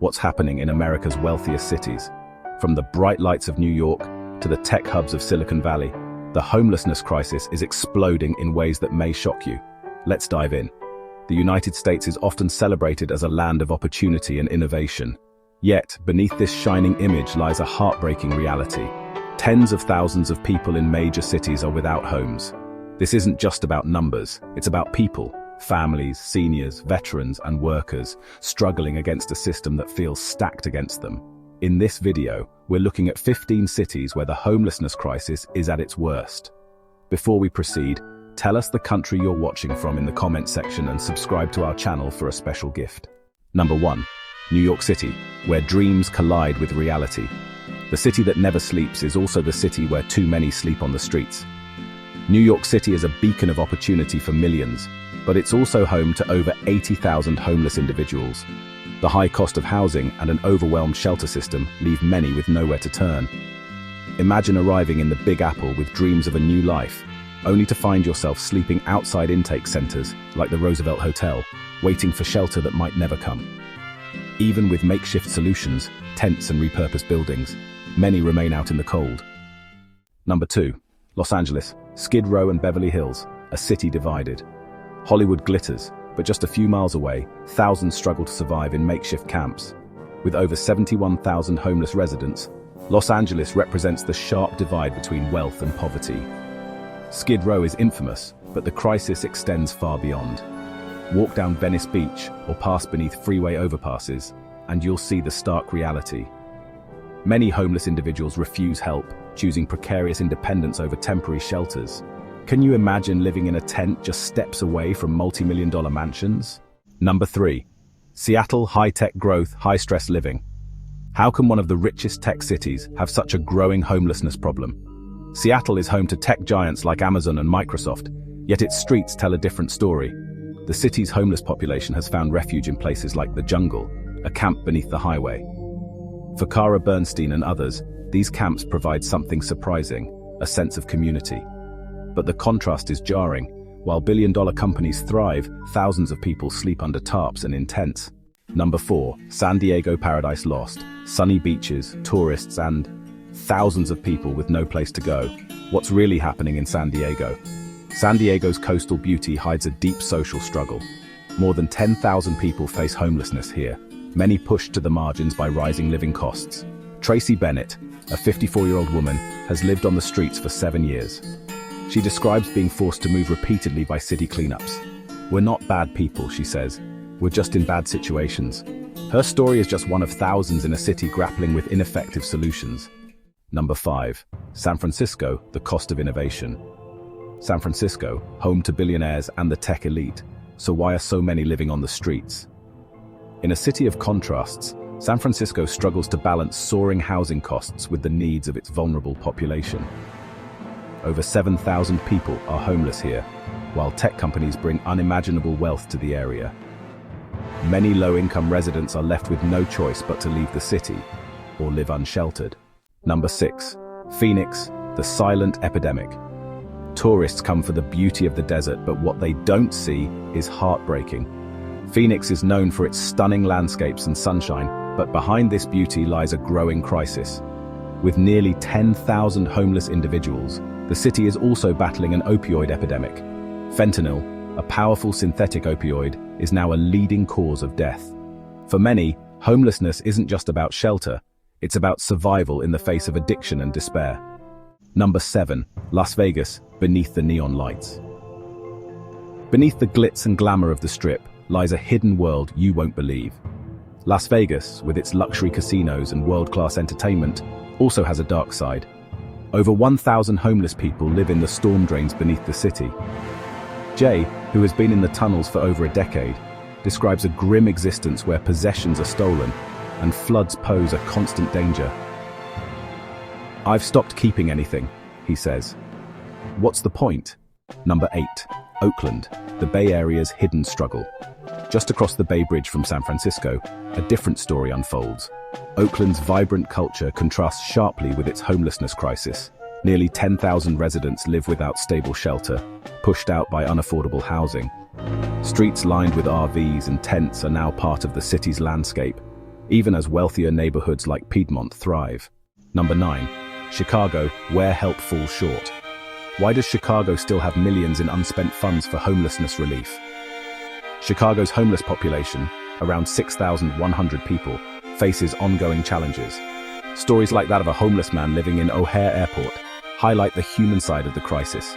what's happening in America's wealthiest cities. From the bright lights of New York to the tech hubs of Silicon Valley, the homelessness crisis is exploding in ways that may shock you. Let's dive in. The United States is often celebrated as a land of opportunity and innovation. Yet, beneath this shining image lies a heartbreaking reality. Tens of thousands of people in major cities are without homes. This isn't just about numbers, it's about people, families, seniors, veterans, and workers, struggling against a system that feels stacked against them. In this video, we're looking at 15 cities where the homelessness crisis is at its worst. Before we proceed, tell us the country you're watching from in the comment section and subscribe to our channel for a special gift. Number 1. New York City, where dreams collide with reality. The city that never sleeps is also the city where too many sleep on the streets. New York City is a beacon of opportunity for millions, but it's also home to over 80,000 homeless individuals. The high cost of housing and an overwhelmed shelter system leave many with nowhere to turn. Imagine arriving in the Big Apple with dreams of a new life, only to find yourself sleeping outside intake centers like the Roosevelt Hotel, waiting for shelter that might never come. Even with makeshift solutions, tents and repurposed buildings, many remain out in the cold. Number 2. Los Angeles, Skid Row and Beverly Hills, a city divided. Hollywood glitters, but just a few miles away, thousands struggle to survive in makeshift camps. With over 71,000 homeless residents, Los Angeles represents the sharp divide between wealth and poverty. Skid Row is infamous, but the crisis extends far beyond. Walk down Venice Beach or pass beneath freeway overpasses, and you'll see the stark reality. Many homeless individuals refuse help, choosing precarious independence over temporary shelters. Can you imagine living in a tent just steps away from multi-million-dollar mansions? Number 3. Seattle, high-tech growth, high-stress living. How can one of the richest tech cities have such a growing homelessness problem? Seattle is home to tech giants like Amazon and Microsoft, yet its streets tell a different story. The city's homeless population has found refuge in places like the jungle, a camp beneath the highway. For Cara Bernstein and others, these camps provide something surprising, a sense of community. But the contrast is jarring. While billion-dollar companies thrive, thousands of people sleep under tarps and in tents. Number 4. San Diego Paradise Lost. Sunny beaches, tourists, and thousands of people with no place to go. What's really happening in San Diego? San Diego's coastal beauty hides a deep social struggle. More than 10,000 people face homelessness here, many pushed to the margins by rising living costs. Tracy Bennett, a 54-year-old woman, has lived on the streets for 7 years. She describes being forced to move repeatedly by city cleanups. "We're not bad people," she says. "We're just in bad situations." Her story is just one of thousands in a city grappling with ineffective solutions. Number 5. San Francisco, the cost of innovation. San Francisco, home to billionaires and the tech elite. So why are so many living on the streets? In a city of contrasts, San Francisco struggles to balance soaring housing costs with the needs of its vulnerable population. Over 7,000 people are homeless here, while tech companies bring unimaginable wealth to the area. Many low-income residents are left with no choice but to leave the city or live unsheltered. Number 6. Phoenix, the silent epidemic. Tourists come for the beauty of the desert, but what they don't see is heartbreaking. Phoenix is known for its stunning landscapes and sunshine, but behind this beauty lies a growing crisis. With nearly 10,000 homeless individuals, the city is also battling an opioid epidemic. Fentanyl, a powerful synthetic opioid, is now a leading cause of death. For many, homelessness isn't just about shelter, it's about survival in the face of addiction and despair. Number 7. Las Vegas, beneath the neon lights. Beneath the glitz and glamour of the Strip lies a hidden world you won't believe. Las Vegas, with its luxury casinos and world-class entertainment, also has a dark side. Over 1,000 homeless people live in the storm drains beneath the city. Jay, who has been in the tunnels for over a decade, describes a grim existence where possessions are stolen and floods pose a constant danger. "I've stopped keeping anything," he says. What's the point? Number 8. Oakland, the Bay Area's hidden struggle. Just across the Bay Bridge from San Francisco, a different story unfolds. Oakland's vibrant culture contrasts sharply with its homelessness crisis. Nearly 10,000 residents live without stable shelter, pushed out by unaffordable housing. Streets lined with RVs and tents are now part of the city's landscape. even as wealthier neighborhoods like Piedmont thrive. Number 9. Chicago, where help falls short. Why does Chicago still have millions in unspent funds for homelessness relief? Chicago's homeless population, around 6,100 people, faces ongoing challenges. Stories like that of a homeless man living in O'Hare Airport highlight the human side of the crisis.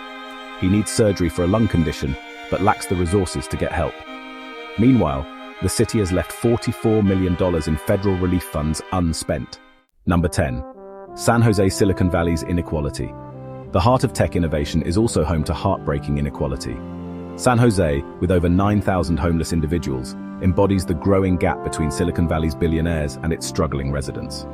He needs surgery for a lung condition, but lacks the resources to get help. Meanwhile, the city has left $44 million in federal relief funds unspent. Number 10. San Jose Silicon Valley's inequality. The heart of tech innovation is also home to heartbreaking inequality. San Jose, with over 9,000 homeless individuals, embodies the growing gap between Silicon Valley's billionaires and its struggling residents.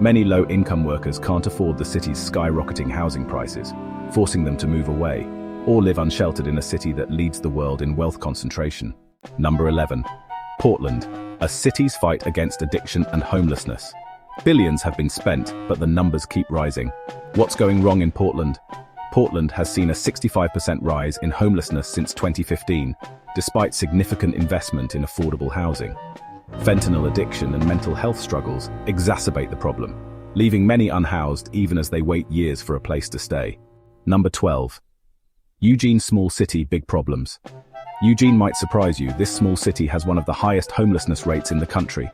Many low-income workers can't afford the city's skyrocketing housing prices, forcing them to move away, or live unsheltered in a city that leads the world in wealth concentration. Number 11. Portland, a city's fight against addiction and homelessness. Billions have been spent, but the numbers keep rising. What's going wrong in Portland? Portland has seen a 65% rise in homelessness since 2015, despite significant investment in affordable housing. Fentanyl addiction and mental health struggles exacerbate the problem, leaving many unhoused even as they wait years for a place to stay. Number 12. Eugene small city big problems. Eugene might surprise you, this small city has one of the highest homelessness rates in the country.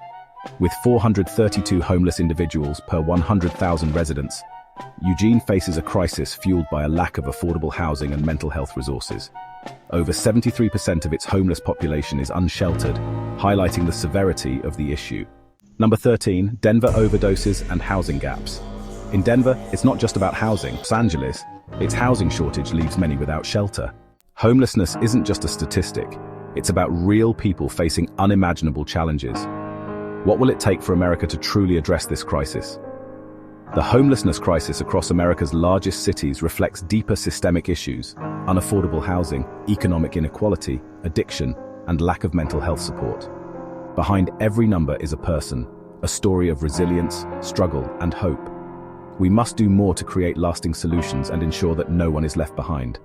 With 432 homeless individuals per 100,000 residents, Eugene faces a crisis fueled by a lack of affordable housing and mental health resources. Over 73% of its homeless population is unsheltered, highlighting the severity of the issue. Number 13. Denver overdoses and housing gaps. In Denver, it's not just about housing. Los Angeles, its housing shortage leaves many without shelter. Homelessness isn't just a statistic, it's about real people facing unimaginable challenges. What will it take for America to truly address this crisis? The homelessness crisis across America's largest cities reflects deeper systemic issues: unaffordable housing, economic inequality, addiction, and lack of mental health support. Behind every number is a person, a story of resilience, struggle, and hope. We must do more to create lasting solutions and ensure that no one is left behind.